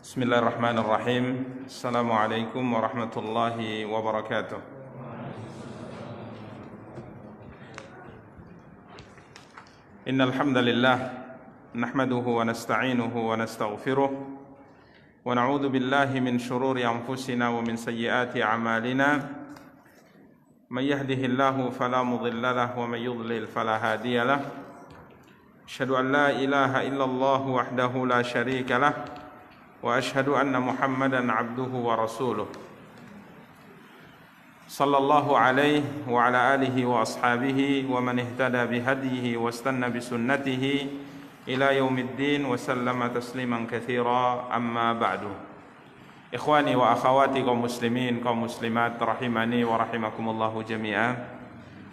Bismillahirrahmanirrahim. Assalamualaikum warahmatullahi wabarakatuh. Innal hamdalillah nahmaduhu wa nasta'inuhu wa nastaghfiruh wa na'udzu billahi min shururi anfusina wa min sayyiati a'malina. May yahdihillahu fala mudilla lahu wa may yudlil fala hadiya lahu. Asyhadu an la ilaha illallah wahdahu la syarika lahu wa asyhadu anna Muhammadan abduhu wa rasuluh. Sallallahu alaihi wa ala alihi wa ashabihi wa man ihtada bihadihi wa istanna bisunnatihi ila yaumiddin wa sallama tasliman katsira, amma ba'du. Ikhwani wa akhawati kaum muslimin, kaum muslimat rahimani wa rahimakumullahu jami'an.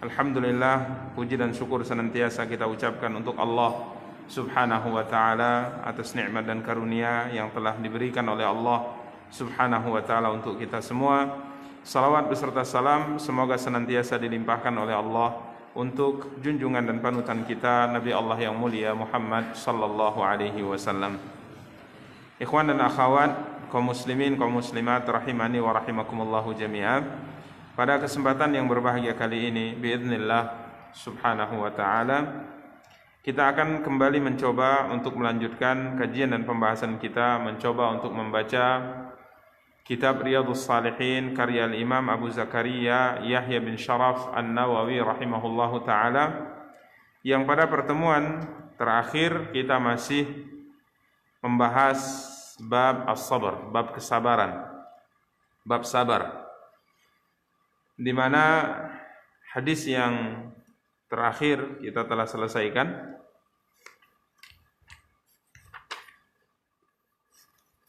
Alhamdulillah, puji dan syukur senantiasa kita ucapkan untuk Allah Subhanahu wa ta'ala atas nikmat dan karunia yang telah diberikan oleh Allah Subhanahu wa ta'ala untuk kita semua. Salawat beserta salam semoga senantiasa dilimpahkan oleh Allah untuk junjungan dan panutan kita Nabi Allah yang mulia Muhammad sallallahu alaihi wasallam. Ikhwan dan akhwat, kaum muslimin, kaum muslimat rahimani wa rahimakumullahu jami'an. Pada kesempatan yang berbahagia kali ini biidznillah subhanahu wa ta'ala, kita akan kembali mencoba untuk melanjutkan kajian dan pembahasan kita, mencoba untuk membaca kitab Riyadhus Shalihin karya Imam Abu Zakaria Yahya bin Sharaf An-Nawawi rahimahullahu ta'ala, yang pada pertemuan terakhir kita masih membahas bab as-sabr, bab kesabaran, bab sabar, di mana hadis yang terakhir kita telah selesaikan.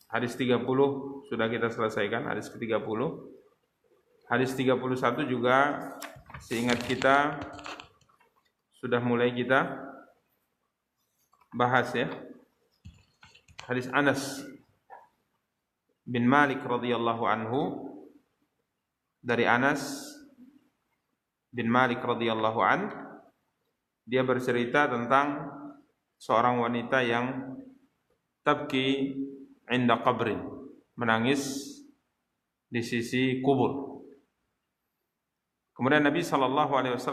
Hadis 30 sudah kita selesaikan, hadis ke-30. Hadis 31 juga seingat kita sudah mulai kita bahas ya. Hadis Anas bin Malik radhiyallahu anhu, dari Anas bin Malik radhiyallahu an, dia bercerita tentang seorang wanita yang tabki inda qabrin, menangis di sisi kubur. Kemudian Nabi SAW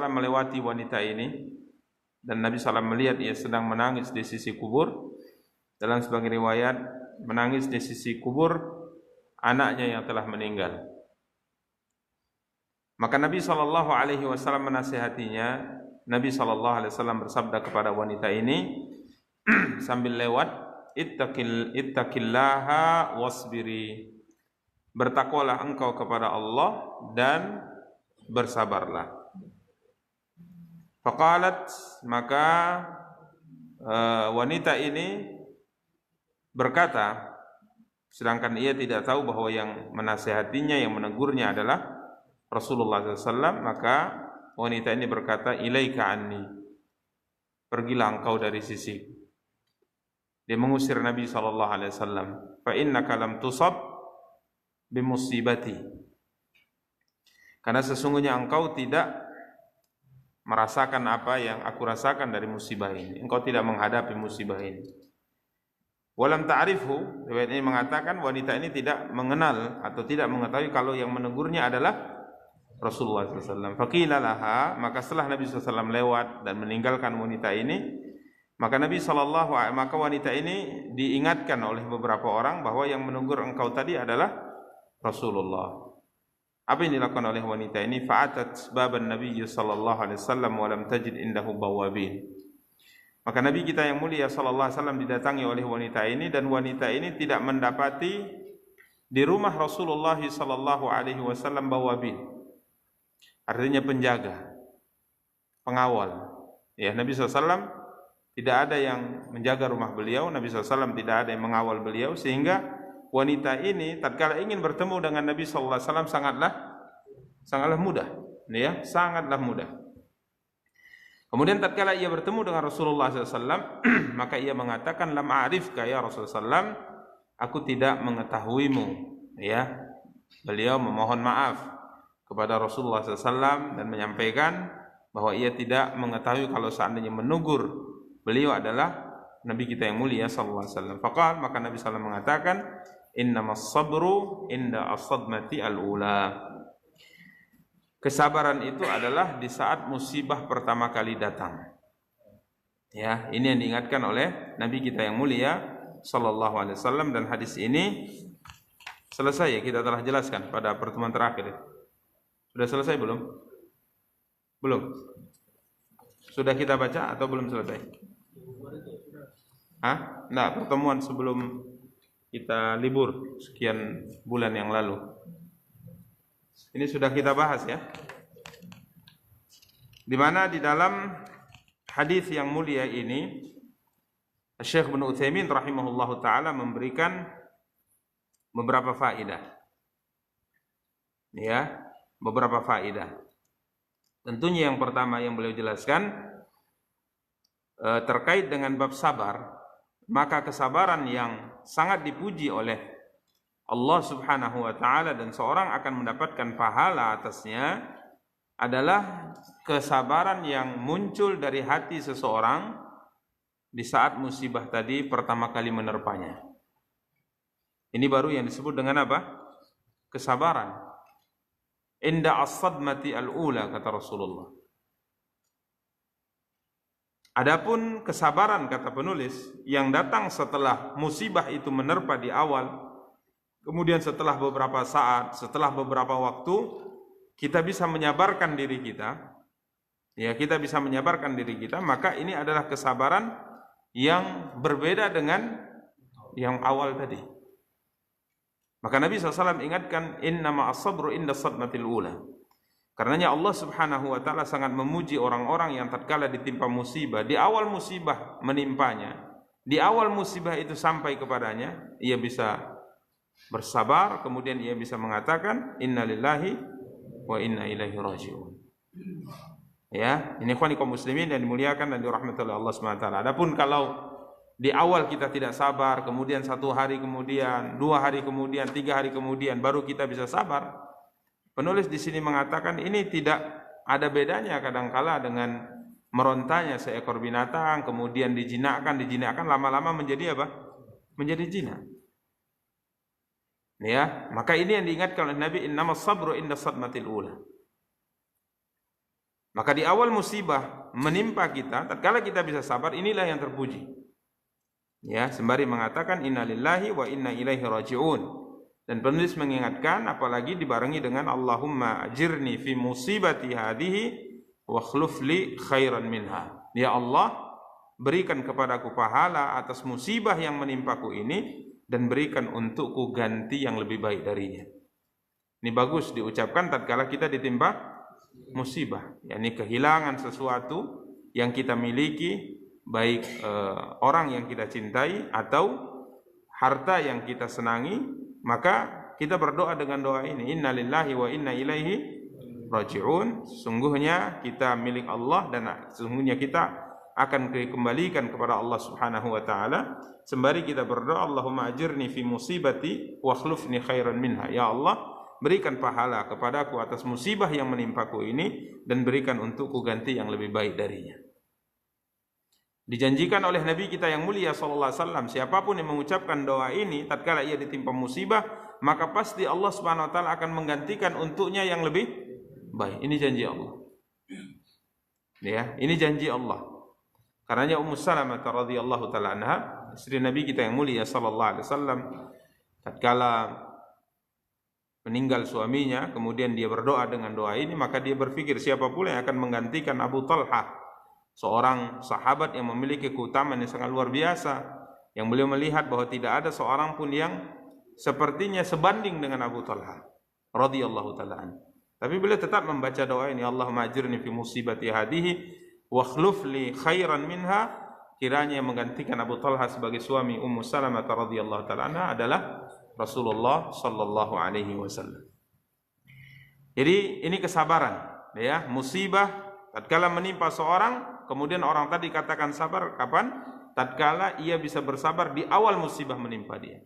melewati wanita ini, dan Nabi SAW melihat ia sedang menangis di sisi kubur. Dalam sebagian riwayat, menangis di sisi kubur anaknya yang telah meninggal. Maka Nabi SAW menasihatinya. Nabi SAW bersabda kepada wanita ini sambil lewat, ittaqillaha wasbiri, bertakwalah engkau kepada Allah dan bersabarlah. Faqalat, maka wanita ini berkata, sedangkan ia tidak tahu bahwa yang menasihatinya, yang menegurnya adalah Rasulullah SAW, maka wanita ini berkata, ilaika anni, pergilah engkau dari sisiku. Dia mengusir Nabi SAW. Fa innaka lam tusab bimusibati, karena sesungguhnya engkau tidak merasakan apa yang aku rasakan dari musibah ini. Engkau tidak menghadapi musibah ini. Walam ta'rifhu, riwayat ini mengatakan wanita ini tidak mengenal atau tidak mengetahui kalau yang menegurnya adalah Rasulullah SAW. Faqila laha, maka setelah Nabi SAW lewat dan meninggalkan wanita ini, maka maka wanita ini diingatkan oleh beberapa orang bahwa yang menegur engkau tadi adalah Rasulullah. Apa yang dilakukan oleh wanita ini? Fa'atat baban Nabi sallallahu alaihi wasallam wa lam tajid indahu bawabin. Maka Nabi kita yang mulia sallallahu alaihi wasallam didatangi oleh wanita ini, dan wanita ini tidak mendapati di rumah Rasulullah sallallahu alaihi wasallam bawabin. Artinya penjaga, pengawal. Ya, Nabi SAW tidak ada yang menjaga rumah beliau, Nabi SAW tidak ada yang mengawal beliau, sehingga wanita ini tatkala ingin bertemu dengan Nabi SAW sangatlah mudah, ya, sangatlah mudah. Kemudian tatkala ia bertemu dengan Rasulullah SAW, maka ia mengatakan, lam a'rifka ya Rasulullah SAW, aku tidak mengetahuimu, ya. Beliau memohon maaf kepada Rasulullah SAW dan menyampaikan bahwa ia tidak mengetahui kalau seandainya menegur beliau adalah Nabi kita yang mulia sallallahu alaihi wasallam. Faqal, maka Nabi sallallahu mengatakan, Innamas sabru inda as-sadmati al-ula. Kesabaran itu adalah di saat musibah pertama kali datang. Ya, ini yang diingatkan oleh Nabi kita yang mulia sallallahu alaihi wasallam, dan hadis ini selesai ya, kita telah jelaskan pada pertemuan terakhir. Sudah selesai belum? Belum. Sudah kita baca atau belum selesai? Hah? Nah, pertemuan sebelum kita libur sekian bulan yang lalu. Ini sudah kita bahas ya. Di mana di dalam hadis yang mulia ini Syekh Ibnu Utsaimin rahimahullahu taala memberikan beberapa faedah. Ya, beberapa faedah. Tentunya yang pertama yang beliau jelaskan terkait dengan bab sabar, maka kesabaran yang sangat dipuji oleh Allah Subhanahu wa taala dan seorang akan mendapatkan pahala atasnya adalah kesabaran yang muncul dari hati seseorang di saat musibah tadi pertama kali menerpanya. Ini baru yang disebut dengan apa? Kesabaran. Inda as-sadmati al-ula, kata Rasulullah. Adapun kesabaran, kata penulis, yang datang setelah musibah itu menerpa di awal, kemudian setelah beberapa saat, setelah beberapa waktu, kita bisa menyabarkan diri kita. Ya, kita bisa menyabarkan diri kita, maka ini adalah kesabaran yang berbeda dengan yang awal tadi. Maka Nabi SAW ingatkan, innama as-sabru inda sadmatil ula. Karenanya Allah Subhanahu wa taala sangat memuji orang-orang yang tatkala ditimpa musibah, di awal musibah menimpanya, di awal musibah itu sampai kepadanya, ia bisa bersabar, kemudian ia bisa mengatakan innalillahi wa inna ilaihi raji'un. Ya, ini ikhwan kaum muslimin yang dimuliakan dan dirahmati oleh Allah Subhanahu wa taala. Adapun kalau di awal kita tidak sabar, kemudian 1 hari kemudian, 2 hari kemudian, 3 hari kemudian baru kita bisa sabar, penulis di sini mengatakan ini tidak ada bedanya kadangkala dengan merontanya seekor binatang, kemudian dijinakkan, lama-lama menjadi apa? Menjadi jinak. Ya, maka ini yang diingatkan oleh Nabi, innamas sabru inda sadmatil ula. Maka di awal musibah menimpa kita, tatkala kita bisa sabar, inilah yang terpuji. Ya, sembari mengatakan innalillahi wa inna ilaihi raji'un. Dan penulis mengingatkan apalagi dibarengi dengan Allahumma ajirni fi musibati hadhihi wa akhluf li khairan minha. Ya Allah, berikan kepadaku pahala atas musibah yang menimpaku ini dan berikan untukku ganti yang lebih baik darinya. Ini bagus diucapkan tatkala kita ditimpa musibah, yakni kehilangan sesuatu yang kita miliki, baik orang yang kita cintai atau harta yang kita senangi, maka kita berdoa dengan doa ini, innalillahi wa inna ilaihi raji'un. Sesungguhnya kita milik Allah dan sesungguhnya kita akan dikembalikan kepada Allah Subhanahu wa taala. Sembari kita berdoa, Allahumma ajirni fi musibati wa akhlifni khairan minha. Ya Allah, berikan pahala kepadaku atas musibah yang menimpaku ini dan berikan untukku ganti yang lebih baik darinya. Dijanjikan oleh Nabi kita yang mulia sallallahu alaihi wasallam, siapapun yang mengucapkan doa ini tatkala ia ditimpa musibah, maka pasti Allah Subhanahu wa taala akan menggantikan untuknya yang lebih baik. Ini janji Allah. Ya, ini janji Allah. Karenanya Ummu Salamah radhiyallahu taala anha, istri Nabi kita yang mulia sallallahu alaihi wasallam, tatkala meninggal suaminya, kemudian dia berdoa dengan doa ini, maka dia berpikir siapa pula yang akan menggantikan Abu Talha, seorang sahabat yang memiliki keutamaan yang sangat luar biasa, yang beliau melihat bahwa tidak ada seorang pun yang sepertinya sebanding dengan Abu Talha radhiyallahu taala anhu. Tapi beliau tetap membaca doa ini, Allahumma ajirni fi musibati hadhihi wa akhlif li khairan minha. Kiranya yang menggantikan Abu Talha sebagai suami Ummu Salamah radhiyallahu taala anha adalah Rasulullah sallallahu alaihi wasallam. Jadi ini kesabaran, ya, musibah tatkala menimpa seorang, kemudian orang tadi katakan sabar kapan? Tatkala ia bisa bersabar di awal musibah menimpa dia.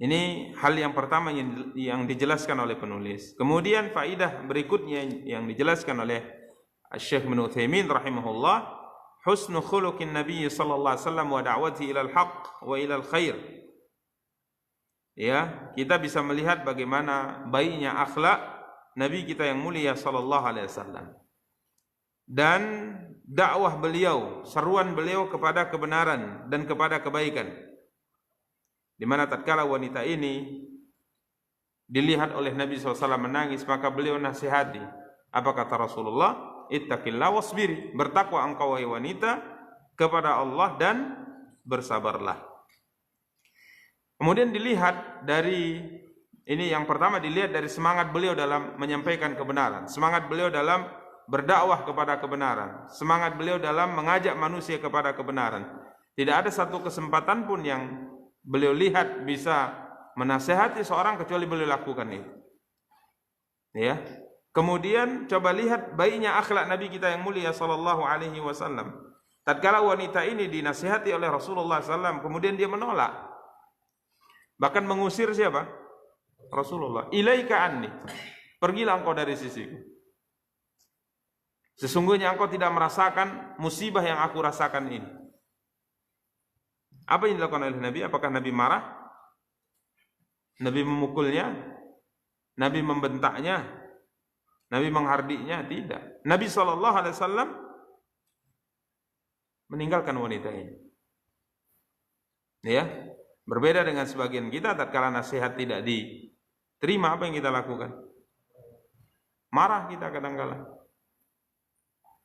Ini hal yang pertama yang dijelaskan oleh penulis. Kemudian faidah berikutnya yang dijelaskan oleh Syekh Ibnu Utsaimin rahimahullah, husnu khuluqin Nabi sallallahu alaihi wasallam wa da'watihi ila al-haq wa ila al-khair ya, kita bisa melihat bagaimana baiknya akhlak Nabi kita yang mulia sallallahu alaihi wasallam. Dan dakwah beliau, seruan beliau kepada kebenaran dan kepada kebaikan. Di mana tatkala wanita ini dilihat oleh Nabi SAW menangis, maka beliau nasihati. Apa kata Rasulullah? Ittaqillah wasbiri. Bertakwa engkau wahai wanita kepada Allah dan bersabarlah. Kemudian dilihat dari ini, yang pertama dilihat dari semangat beliau dalam menyampaikan kebenaran, semangat beliau dalam berdakwah kepada kebenaran, semangat beliau dalam mengajak manusia kepada kebenaran. Tidak ada satu kesempatan pun yang beliau lihat bisa menasehati seorang kecuali beliau lakukan itu. Ya. Kemudian coba lihat baiknya akhlak Nabi kita yang mulia sallallahu alaihi wasallam. Tatkala wanita ini dinasihati oleh Rasulullah SAW, kemudian dia menolak, bahkan mengusir siapa? Rasulullah. Ilaika anni, pergilah engkau dari sisiku. Sesungguhnya engkau tidak merasakan musibah yang aku rasakan ini. Apa yang dilakukan oleh Nabi? Apakah Nabi marah? Nabi memukulnya? Nabi membentaknya? Nabi menghardiknya? Tidak. Nabi SAW meninggalkan wanita ini. Ya, berbeda dengan sebagian kita, tatkala nasihat tidak diterima, apa yang kita lakukan? Marah kita kadang-kala.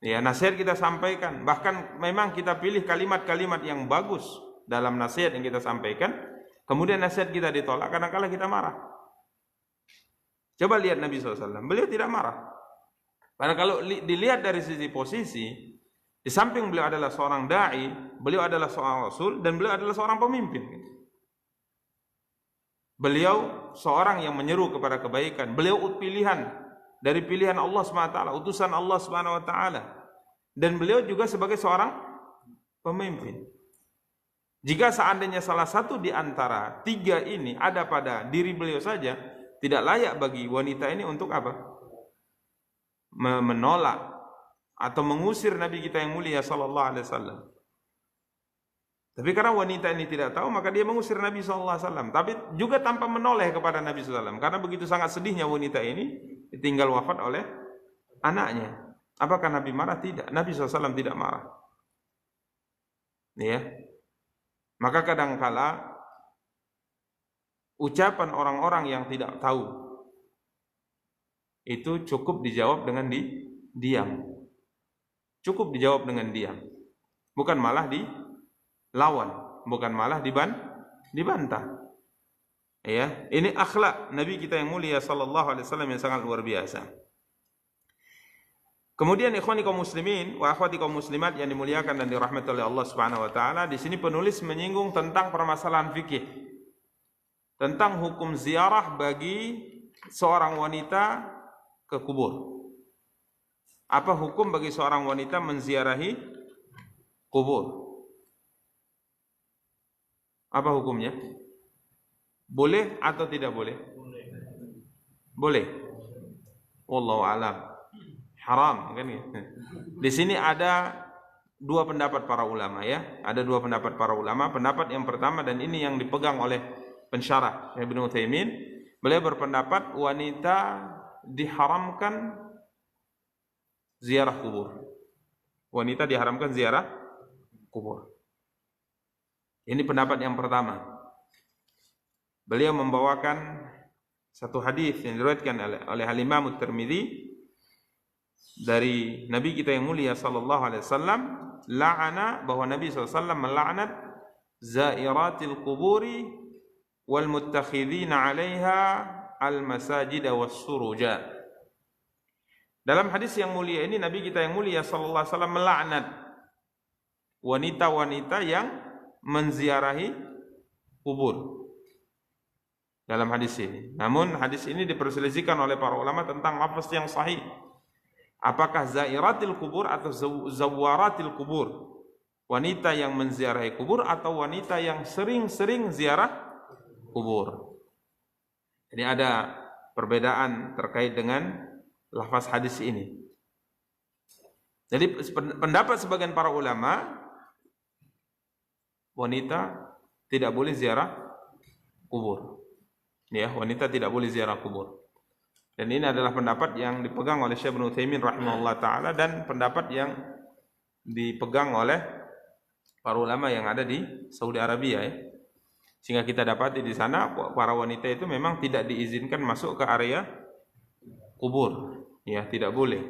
Ya, nasihat kita sampaikan, bahkan memang kita pilih kalimat-kalimat yang bagus dalam nasihat yang kita sampaikan, kemudian nasihat kita ditolak, kadang-kala kita marah. Coba lihat Nabi SAW, beliau tidak marah. Karena kalau dilihat dari sisi posisi, di samping beliau adalah seorang da'i, beliau adalah seorang rasul, dan beliau adalah seorang pemimpin. Beliau seorang yang menyeru kepada kebaikan, beliau pilihan dari pilihan Allah SWT, utusan Allah SWT, dan beliau juga sebagai seorang pemimpin. Jika seandainya salah satu di antara tiga ini ada pada diri beliau saja, tidak layak bagi wanita ini untuk apa? Menolak atau mengusir Nabi kita yang mulia sallallahu alaihi wasallam. Tapi karena wanita ini tidak tahu, maka dia mengusir Nabi sallallahu alaihi wasallam, tapi juga tanpa menoleh kepada Nabi sallallahu alaihi wasallam, karena begitu sangat sedihnya wanita ini ditinggal wafat oleh anaknya. Apakah Nabi marah? Tidak. Nabi SAW tidak marah. Ya. Maka kadangkala ucapan orang-orang yang tidak tahu itu cukup dijawab dengan diam. Cukup dijawab dengan diam. Bukan malah dilawan, bukan malah dibantah. Ya, ini akhlak Nabi kita yang mulia sallallahu alaihi wasallam yang sangat luar biasa. Kemudian ikhwani kaum muslimin wa akhwati kaum muslimat yang dimuliakan dan dirahmati oleh Allah Subhanahu wa taala, di sini penulis menyinggung tentang permasalahan fikih, tentang hukum ziarah bagi seorang wanita ke kubur. Apa hukum bagi seorang wanita menziarahi kubur? Apa hukumnya? Boleh atau tidak boleh? Boleh. Wallahu a'lam. Haram kan ya. Di sini ada dua pendapat para ulama ya. Ada dua pendapat para ulama. Pendapat yang pertama, dan ini yang dipegang oleh pensyarah Ibnu Utsaimin, beliau berpendapat wanita diharamkan ziarah kubur. Wanita diharamkan ziarah kubur. Ini pendapat yang pertama. Beliau membawakan satu hadis yang diriwayatkan oleh Al-Imam At-Tirmidzi dari Nabi kita yang mulia sallallahu alaihi wasallam, la'ana, bahwa Nabi sallallahu alaihi wasallam melaknat zairatil quburi wal muttakhidina 'alaiha al masajid was suruja. Dalam hadis yang mulia ini Nabi kita yang mulia sallallahu alaihi wasallam melaknat wanita-wanita yang menziarahi kubur. Dalam hadis ini. Namun hadis ini diperselisihkan oleh para ulama tentang lafaz yang sahih. Apakah zairatil kubur atau zawaratil kubur? Wanita yang menziarahi kubur atau wanita yang sering-sering ziarah kubur? Ini ada perbedaan terkait dengan lafaz hadis ini. Jadi pendapat sebagian para ulama, wanita tidak boleh ziarah kubur. Ya, wanita tidak boleh ziarah kubur. Dan ini adalah pendapat yang dipegang oleh Syekh Ibnu Utsaimin rahimahullah taala dan pendapat yang dipegang oleh para ulama yang ada di Saudi Arabia ya. Sehingga kita dapati di sana para wanita itu memang tidak diizinkan masuk ke area kubur, ya, tidak boleh.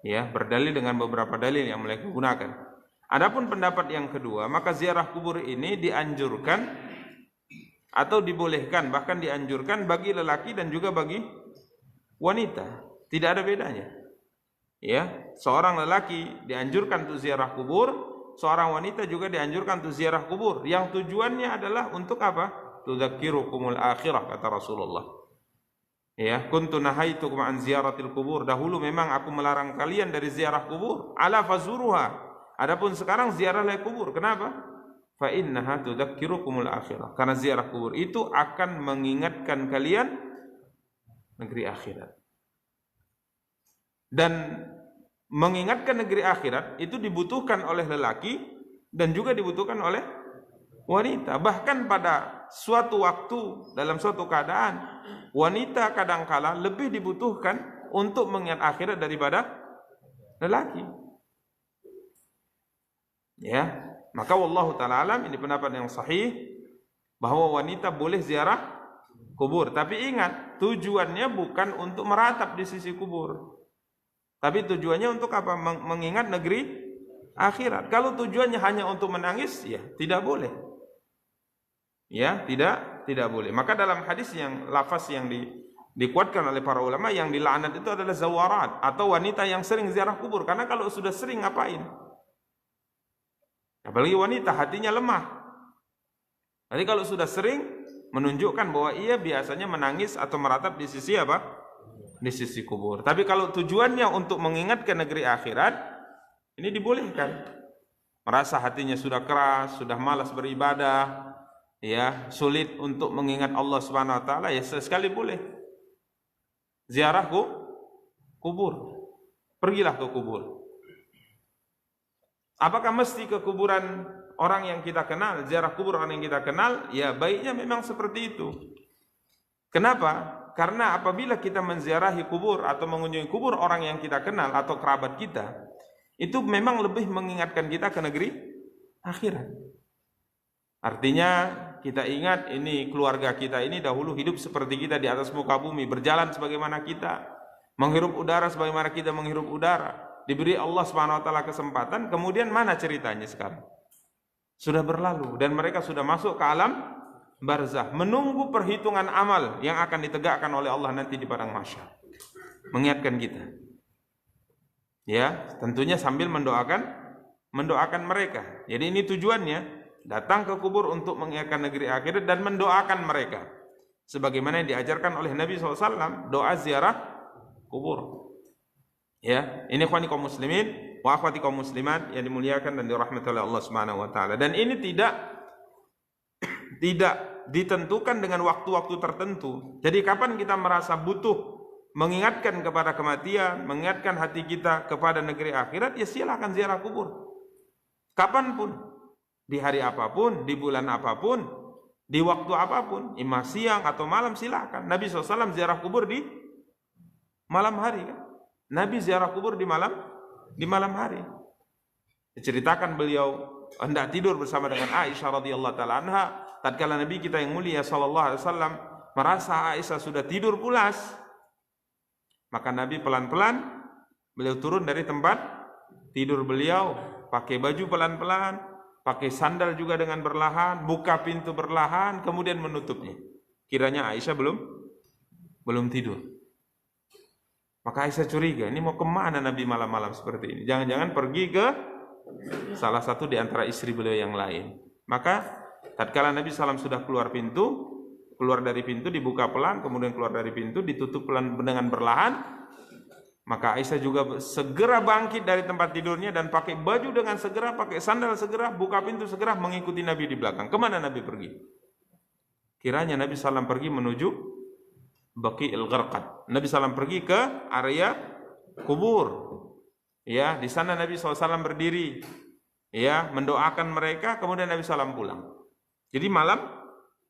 Ya, berdalil dengan beberapa dalil yang mereka gunakan. Adapun pendapat yang kedua, maka ziarah kubur ini dianjurkan atau dibolehkan, bahkan dianjurkan bagi lelaki dan juga bagi wanita, tidak ada bedanya. Ya, seorang lelaki dianjurkan untuk ziarah kubur, seorang wanita juga dianjurkan untuk ziarah kubur. Yang tujuannya adalah untuk apa? Tudzakirukumul akhirah, kata Rasulullah. Ya, kuntu nahaitukum an ziyaratil kubur. Dahulu memang aku melarang kalian dari ziarah kubur. Ala fazuruha. Adapun sekarang ziarahlah kubur. Kenapa? Fa innaha tudzakirukumul akhirah. Karena ziarah kubur itu akan mengingatkan kalian negeri akhirat. Dan mengingatkan negeri akhirat itu dibutuhkan oleh lelaki dan juga dibutuhkan oleh wanita. Bahkan pada suatu waktu, dalam suatu keadaan, wanita kadangkala lebih dibutuhkan untuk mengingat akhirat daripada lelaki. Ya, maka wallahu ta'ala alam, ini pendapat yang sahih bahwa wanita boleh ziarah kubur. Tapi ingat, tujuannya bukan untuk meratap di sisi kubur, tapi tujuannya untuk apa? Mengingat negeri akhirat. Kalau tujuannya hanya untuk menangis, ya tidak boleh. Ya, tidak boleh. Maka dalam hadis yang lafaz yang dikuatkan oleh para ulama, yang dilaknat itu adalah zawarat atau wanita yang sering ziarah kubur. Karena kalau sudah sering ngapain? Apalagi wanita hatinya lemah. Jadi kalau sudah sering, menunjukkan bahwa ia biasanya menangis atau meratap di sisi apa? Di sisi kubur. Tapi kalau tujuannya untuk mengingatkan negeri akhirat, ini dibolehkan. Merasa hatinya sudah keras, sudah malas beribadah, ya, sulit untuk mengingat Allah Subhanahu wa taala, ya sesekali boleh ziarah kubur. Pergilah ke kubur. Apakah mesti ke kuburan orang yang kita kenal, ziarah kubur orang yang kita kenal? Ya, baiknya memang seperti itu. Kenapa? Karena apabila kita menziarahi kubur atau mengunjungi kubur orang yang kita kenal atau kerabat kita, itu memang lebih mengingatkan kita ke negeri akhirat. Artinya kita ingat ini keluarga kita ini dahulu hidup seperti kita di atas muka bumi, berjalan sebagaimana kita, menghirup udara sebagaimana kita menghirup udara. Diberi Allah Subhanahu wa taala kesempatan, kemudian mana ceritanya sekarang? Sudah berlalu dan mereka sudah masuk ke alam barzah, menunggu perhitungan amal yang akan ditegakkan oleh Allah nanti di padang mahsyar. Mengingatkan kita. Ya, tentunya sambil mendoakan mereka. Jadi ini tujuannya, datang ke kubur untuk mengingatkan negeri akhirat dan mendoakan mereka. Sebagaimana yang diajarkan oleh Nabi SAW, doa ziarah kubur. Ya, ini ikhwani kaum muslimin wa akhwati kaum muslimat yang dimuliakan dan dirahmati oleh Allah Subhanahu wa taala. Dan ini tidak ditentukan dengan waktu-waktu tertentu. Jadi kapan kita merasa butuh mengingatkan kepada kematian, mengingatkan hati kita kepada negeri akhirat, ya silakan ziarah kubur. Kapanpun, di hari apapun, di bulan apapun, di waktu apapun, imam siang atau malam, silakan. Nabi SAW ziarah kubur di malam hari kan? Nabi ziarah kubur di malam hari. Diceritakan beliau hendak tidur bersama dengan Aisyah radhiyallahu taala anha, tatkala Nabi kita yang mulia sallallahu alaihi wasallam merasa Aisyah sudah tidur pulas, maka Nabi pelan-pelan beliau turun dari tempat tidur beliau, pakai baju pelan-pelan, pakai sandal juga dengan berlahan, buka pintu berlahan, kemudian menutupnya. Kiranya Aisyah belum tidur. Maka Aisyah curiga, ini mau kemana Nabi malam-malam seperti ini? Jangan-jangan pergi ke salah satu di antara istri beliau yang lain. Maka tatkala Nabi SAW sudah keluar dari pintu dibuka pelan, kemudian keluar dari pintu ditutup pelan dengan berlahan, maka Aisyah juga segera bangkit dari tempat tidurnya dan pakai baju dengan segera, pakai sandal segera, buka pintu segera, mengikuti Nabi di belakang. Kemana Nabi pergi? Kiranya Nabi SAW pergi menuju Baqi'il Gharqad. Nabi SAW pergi ke area kubur. Ya, di sana Nabi SAW berdiri, ya, mendoakan mereka, kemudian Nabi SAW pulang. Jadi malam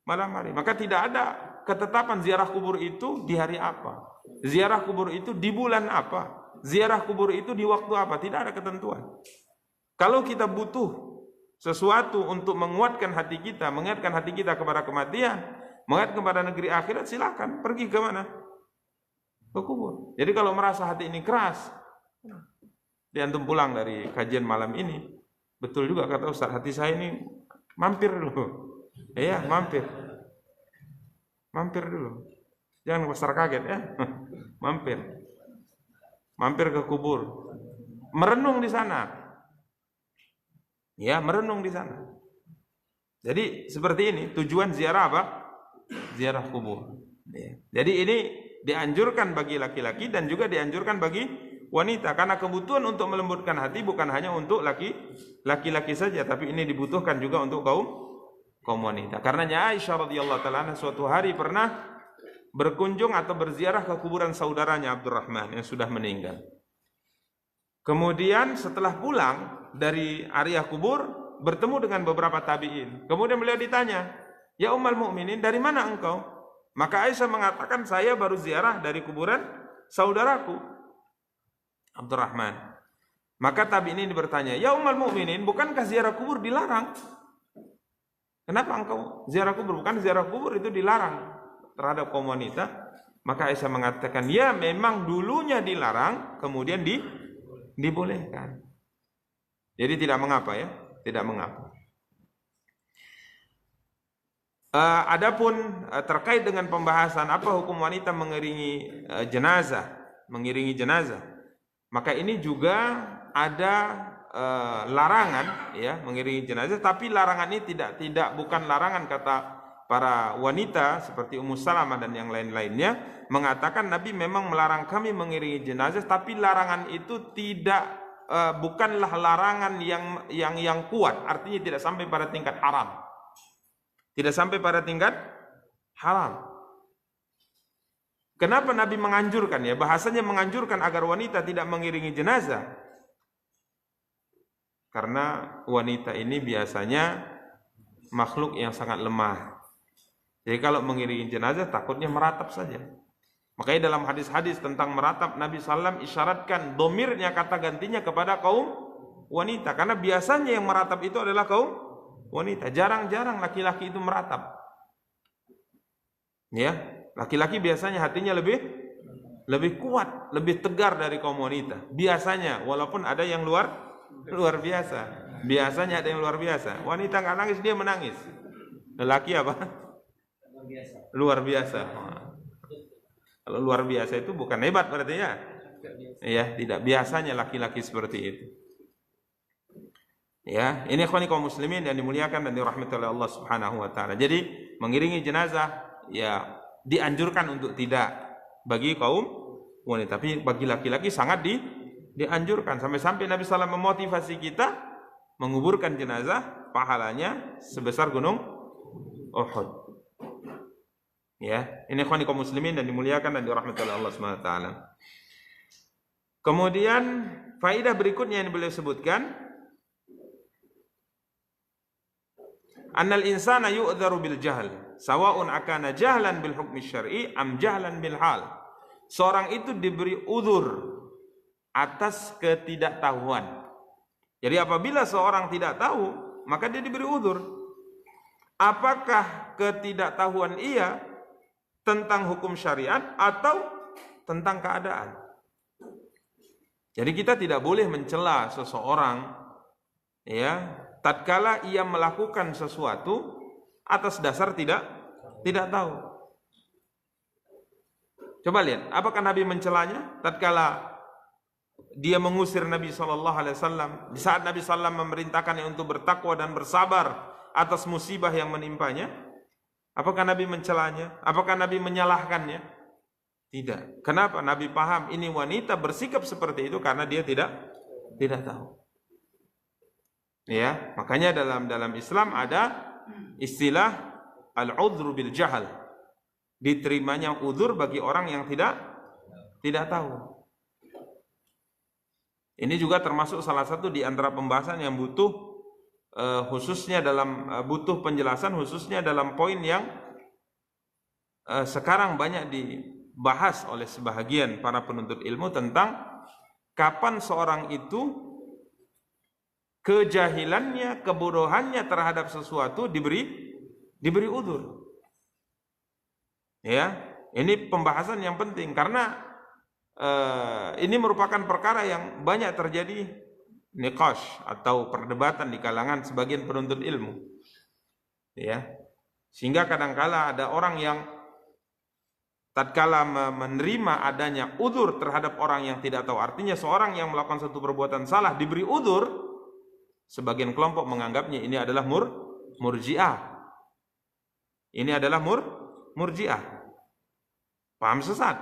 hari. Maka tidak ada ketetapan ziarah kubur itu di hari apa, ziarah kubur itu di bulan apa, ziarah kubur itu di waktu apa. Tidak ada ketentuan. Kalau kita butuh sesuatu untuk menguatkan hati kita kepada kematian, mengingat kepada negeri akhirat, silakan pergi ke mana? Ke kubur. Jadi kalau merasa hati ini keras, antum pulang dari kajian malam ini, betul juga kata Ustaz, hati saya ini mampir dulu. Ya, mampir dulu. Jangan besar kaget ya. Mampir ke kubur. Merenung di sana. Ya, merenung di sana. Jadi seperti ini tujuan ziarah apa? Ziarah kubur. Ya. Jadi ini dianjurkan bagi laki-laki dan juga dianjurkan bagi wanita, karena kebutuhan untuk melembutkan hati bukan hanya untuk laki-laki saja, tapi ini dibutuhkan juga untuk kaum wanita. Karenanya Aisyah radhiyallahu taala suatu hari pernah berkunjung atau berziarah ke kuburan saudaranya Abdurrahman yang sudah meninggal. Kemudian setelah pulang dari area kubur, bertemu dengan beberapa tabi'in. Kemudian beliau ditanya, "Ya Ummul Mukminin, dari mana engkau?" Maka Aisyah mengatakan, "Saya baru ziarah dari kuburan saudaraku Abdurrahman." Maka tabi'in ini bertanya, "Ya Ummul Mukminin, bukankah ziarah kubur dilarang? Kenapa engkau ziarah kubur? Bukan ziarah kubur itu dilarang terhadap kaum wanita?" Maka Aisyah mengatakan, "Ya, memang dulunya dilarang, kemudian dibolehkan." Jadi tidak mengapa ya, tidak mengapa. Adapun terkait dengan pembahasan apa hukum wanita mengiringi jenazah, maka ini juga ada larangan ya, mengiringi jenazah, tapi larangan ini bukan larangan kata para wanita seperti Ummu Salamah dan yang lain-lainnya mengatakan Nabi memang melarang kami mengiringi jenazah, tapi larangan itu bukanlah larangan yang kuat, artinya tidak sampai pada tingkat haram. Tidak sampai pada tingkat haram. Kenapa Nabi menganjurkan ya? Bahasanya menganjurkan agar wanita tidak mengiringi jenazah. Karena wanita ini biasanya makhluk yang sangat lemah. Jadi kalau mengiringi jenazah takutnya meratap saja. Makanya dalam hadis-hadis tentang meratap, Nabi SAW isyaratkan domirnya, kata gantinya kepada kaum wanita. Karena biasanya yang meratap itu adalah kaum wanita. Jarang-jarang laki-laki itu meratap. Ya, laki-laki biasanya hatinya lebih kuat, lebih tegar dari kaum wanita. Biasanya, walaupun ada yang luar biasa. Biasanya ada yang luar biasa. Wanita nggak nangis, dia menangis. Lelaki apa? Luar biasa. Kalau luar biasa itu bukan hebat berarti ya. Ya, tidak biasanya laki-laki seperti itu. Ya, ini ikhwani kaum muslimin yang dimuliakan dan dirahmati oleh Allah Subhanahu wa taala. Jadi, mengiringi jenazah ya dianjurkan untuk tidak bagi kaum wanita, tapi bagi laki-laki sangat dianjurkan. Sampai-sampai Nabi SAW memotivasi kita menguburkan jenazah, pahalanya sebesar gunung Uhud. Ya, ini ikhwani kaum muslimin dan dimuliakan dan dirahmati oleh Allah Subhanahu wa taala. Kemudian faedah berikutnya yang beliau sebutkan, annal insana yu'dharu bil jahl sawa'un akana jahlan bil hukmi syar'i am jahlan bil hal. Seorang itu diberi uzur atas ketidaktahuan. Jadi apabila seorang tidak tahu, maka dia diberi uzur. Apakah ketidaktahuan ia tentang hukum syariat atau tentang keadaan? Jadi kita tidak boleh mencela seseorang ya tatkala ia melakukan sesuatu atas dasar tidak tahu. Coba lihat, apakah Nabi mencelanya tatkala dia mengusir Nabi SAW di saat Nabi SAW memerintahkannya untuk bertakwa dan bersabar atas musibah yang menimpanya? Apakah Nabi mencelanya? Apakah Nabi menyalahkannya? Tidak. Kenapa? Nabi paham ini wanita bersikap seperti itu karena dia tidak tahu. Ya, makanya dalam Islam ada istilah al-udhru bil jahal. Diterimanya uzur bagi orang yang tidak tahu. Ini juga termasuk salah satu di antara pembahasan yang butuh khususnya dalam butuh penjelasan khususnya dalam poin yang sekarang banyak dibahas oleh sebahagian para penuntut ilmu tentang kapan seorang itu kejahilannya, kebodohannya terhadap sesuatu diberi udzur. Ya, ini pembahasan yang penting karena ini merupakan perkara yang banyak terjadi niqash atau perdebatan di kalangan sebagian penuntut ilmu. Ya. Sehingga kadangkala ada orang yang tatkala menerima adanya udzur terhadap orang yang tidak tahu, artinya seorang yang melakukan satu perbuatan salah diberi udzur, sebagian kelompok menganggapnya ini adalah murji'ah. Ini adalah murji'ah. Paham sesat.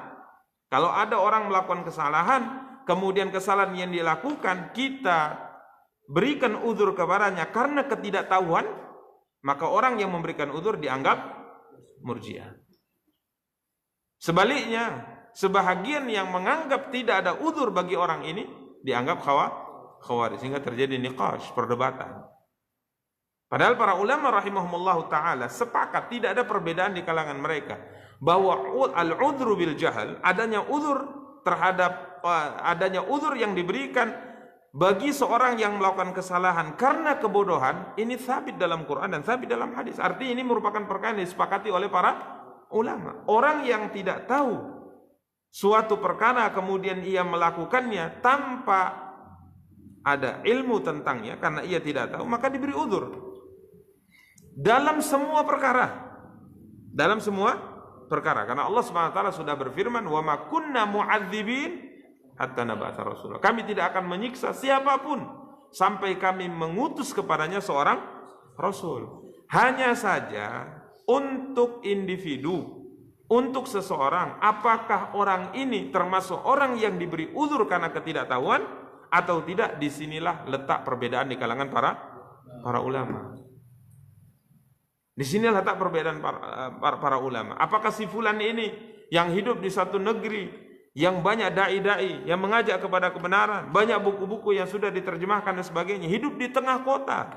Kalau ada orang melakukan kesalahan, kemudian kesalahan yang dilakukan kita berikan udzur kepadanya karena ketidaktahuan, maka orang yang memberikan udzur dianggap murji'ah. Sebaliknya, sebahagian yang menganggap tidak ada udzur bagi orang ini dianggap khawarij, sehingga terjadi niqash, perdebatan. Padahal para ulama rahimahumullah ta'ala sepakat tidak ada perbedaan di kalangan mereka bahwa al-udhru bil jahal, adanya udzur yang diberikan bagi seorang yang melakukan kesalahan karena kebodohan, ini sabit dalam Quran dan sabit dalam hadis. Artinya ini merupakan perkara yang disepakati oleh para ulama. Orang yang tidak tahu suatu perkara kemudian ia melakukannya tanpa ada ilmu tentangnya karena ia tidak tahu, maka diberi udzur dalam semua perkara. Dalam semua perkara, karena Allah Subhanahu wa taala sudah berfirman, "Wa ma kunna mu'adzibin hatta nab'atsa rasula." Kami tidak akan menyiksa siapapun sampai kami mengutus kepadanya seorang rasul. Hanya saja untuk individu, untuk seseorang, apakah orang ini termasuk orang yang diberi udzur karena ketidaktahuan atau tidak, disinilah letak perbedaan di kalangan para ulama. Di sini letak perbedaan para ulama. Apakah si fulan ini yang hidup di satu negeri yang banyak dai-dai yang mengajak kepada kebenaran, banyak buku-buku yang sudah diterjemahkan dan sebagainya, hidup di tengah kota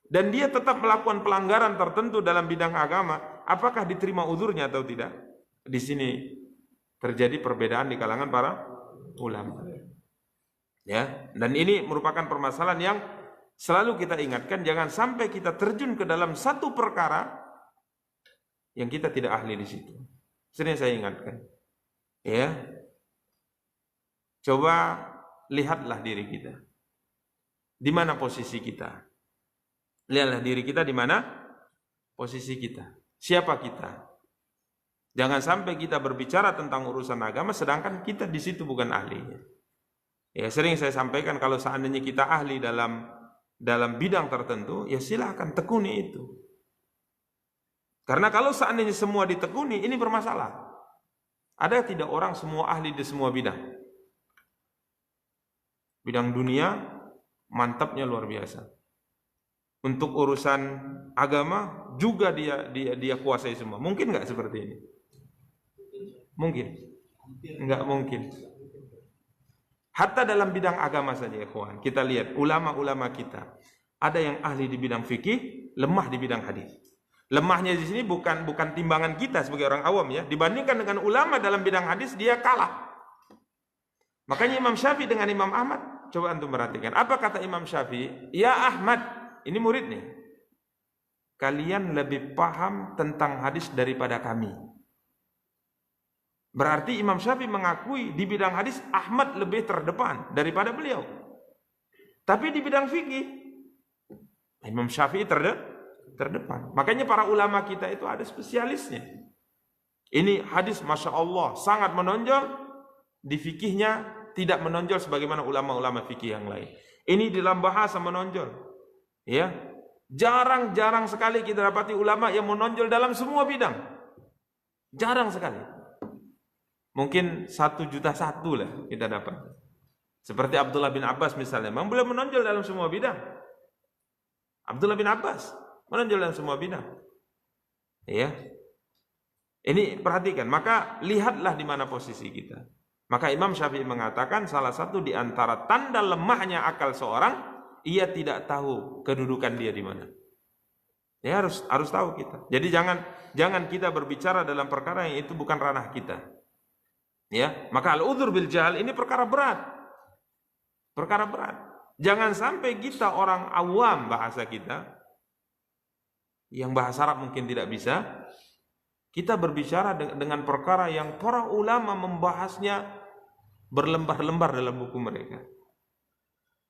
dan dia tetap melakukan pelanggaran tertentu dalam bidang agama, apakah diterima udzurnya atau tidak? Di sini terjadi perbedaan di kalangan para ulama. Ya, dan ini merupakan permasalahan yang selalu kita ingatkan, jangan sampai kita terjun ke dalam satu perkara yang kita tidak ahli di situ. Sering saya ingatkan. Ya. Coba lihatlah diri kita. Di mana posisi kita? Lihatlah diri kita di mana posisi kita. Siapa kita? Jangan sampai kita berbicara tentang urusan agama sedangkan kita di situ bukan ahlinya. Ya, sering saya sampaikan kalau seandainya kita ahli dalam bidang tertentu, ya silahkan tekuni itu. Karena kalau seandainya semua ditekuni, ini bermasalah. Ada tidak orang semua ahli di semua bidang? Bidang dunia mantapnya luar biasa. Untuk urusan agama juga dia kuasai semua. Mungkin nggak seperti ini? Mungkin? Nggak mungkin. Hatta dalam bidang agama saja, ikhwan, kita lihat ulama-ulama kita. Ada yang ahli di bidang fikih, lemah di bidang hadis. Lemahnya di sini bukan timbangan kita sebagai orang awam ya. Dibandingkan dengan ulama dalam bidang hadis, dia kalah. Makanya Imam Syafi'i dengan Imam Ahmad, coba antum perhatikan. Apa kata Imam Syafi'i? Ya Ahmad, ini murid nih. Kalian lebih paham tentang hadis daripada kami. Berarti Imam Syafi'i mengakui di bidang hadis Ahmad lebih terdepan daripada beliau. Tapi di bidang fikih Imam Syafi'i terdepan. Makanya para ulama kita itu ada spesialisnya. Ini hadis Masya Allah sangat menonjol. Di fikihnya tidak menonjol sebagaimana ulama-ulama fikih yang lain. Ini dalam bahasa menonjol. Ya, jarang sekali kita dapati ulama yang menonjol dalam semua bidang. Jarang sekali. Mungkin 1.100.000 lah kita dapat. Seperti Abdullah bin Abbas misalnya, memang beliau menonjol dalam semua bidang. Abdullah bin Abbas menonjol dalam semua bidang. Ya. Ini perhatikan, maka lihatlah di mana posisi kita. Maka Imam Syafi'i mengatakan salah satu di antara tanda lemahnya akal seorang, ia tidak tahu kedudukan dia di mana. Ya harus tahu kita. Jadi jangan kita berbicara dalam perkara yang itu bukan ranah kita. Ya, maka al-udzur bil jahl ini perkara berat. Perkara berat. Jangan sampai kita orang awam bahasa kita, yang bahasa Arab mungkin tidak bisa, kita berbicara dengan perkara yang para ulama membahasnya berlembar-lembar dalam buku mereka.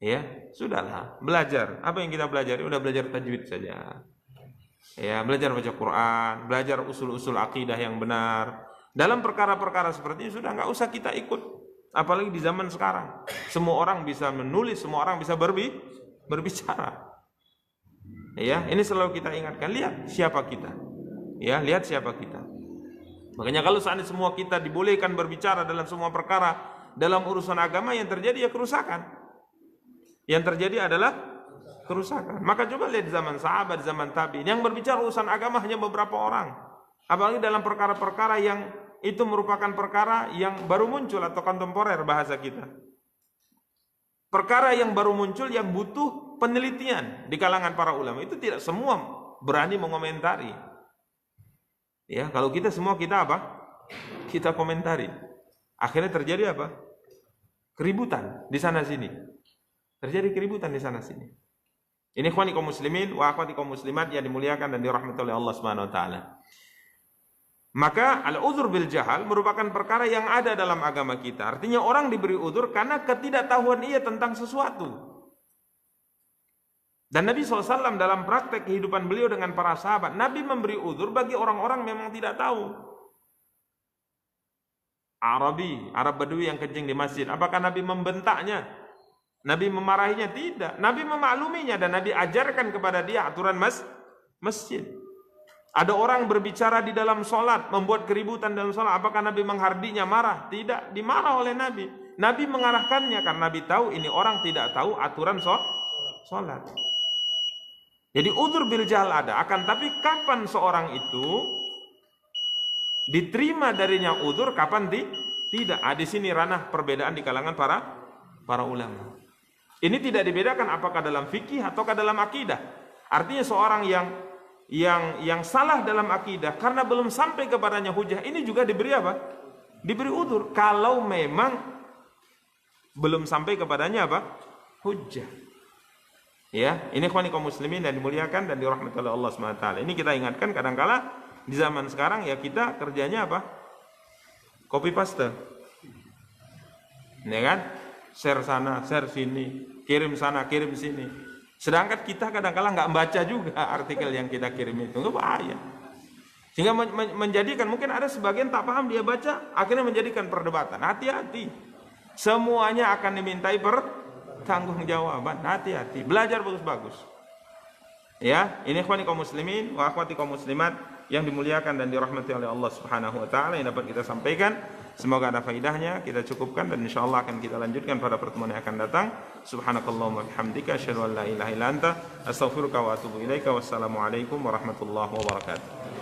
Ya, sudahlah, belajar. Apa yang kita pelajari? Udah belajar tajwid saja. Ya, belajar baca Quran, belajar usul-usul akidah yang benar. Dalam perkara-perkara seperti ini sudah nggak usah kita ikut. Apalagi di zaman sekarang, semua orang bisa menulis, semua orang bisa berbicara. Ya, ini selalu kita ingatkan. Lihat siapa kita. Ya, lihat siapa kita. Makanya kalau seandainya semua kita dibolehkan berbicara dalam semua perkara dalam urusan agama, yang terjadi ya kerusakan. Yang terjadi adalah kerusakan. Maka coba lihat zaman sahabat, zaman tabi'in, yang berbicara urusan agama hanya beberapa orang. Apalagi dalam perkara-perkara yang itu merupakan perkara yang baru muncul atau kontemporer bahasa kita. Perkara yang baru muncul yang butuh penelitian di kalangan para ulama, itu tidak semua berani mengomentari. Ya, kalau kita semua kita apa? Kita komentari. Akhirnya terjadi apa? Keributan di sana sini. Terjadi keributan di sana sini. Ini ikhwani kaum muslimin wa akhwati kaum muslimat yang dimuliakan dan dirahmati oleh Allah Subhanahu wa taala. Maka al-udzur bil jahal merupakan perkara yang ada dalam agama kita. Artinya orang diberi udzur karena ketidaktahuan ia tentang sesuatu. Dan Nabi SAW dalam praktek kehidupan beliau dengan para sahabat, Nabi memberi udzur bagi orang-orang memang tidak tahu. Arab Badui yang kencing di masjid, apakah Nabi membentaknya? Nabi memarahinya? Tidak. Nabi memakluminya dan Nabi ajarkan kepada dia aturan masjid. Ada orang berbicara di dalam sholat, membuat keributan dalam sholat, apakah Nabi menghardinya, marah? Tidak, dimarah oleh Nabi. Nabi mengarahkannya karena Nabi tahu ini orang tidak tahu aturan sholat. Jadi udzur bil jahl ada, akan tapi kapan seorang itu diterima darinya udzur, kapan tidak? Di sini ranah perbedaan di kalangan para ulama. Ini tidak dibedakan apakah dalam fikih ataukah dalam akidah. Artinya seorang yang salah dalam akidah karena belum sampai kepadanya hujah, ini juga diberi apa? Diberi udzur kalau memang belum sampai kepadanya apa? Hujah. Ya, ini ikhwani kaum muslimin dan dimuliakan dan dirahmati oleh Allah Subhanahu wa taala. Ini kita ingatkan, kadang-kala di zaman sekarang ya kita kerjanya apa? Copy paste. Ya kan? Share sana, share sini, kirim sana, kirim sini. Sedangkan kita kadang-kala nggak membaca juga artikel yang kita kirim itu, nggak bahaya. Sehingga menjadikan, mungkin ada sebagian tak paham dia baca, akhirnya menjadikan perdebatan. Hati-hati, semuanya akan dimintai pertanggungjawaban. Hati-hati, belajar bagus-bagus. Ya, ini ikhwani kaum muslimin wa akhwati kaum muslimat yang dimuliakan dan dirahmati oleh Allah Subhanahu wa taala yang dapat kita sampaikan. Semoga ada faedahnya, kita cukupkan dan insyaallah akan kita lanjutkan pada pertemuan yang akan datang. Subhanakallahumma bihamdika asyhadu an la ilaha illa anta astaghfiruka wa atubu ilaika. Wassalamualaikum warahmatullahi wabarakatuh.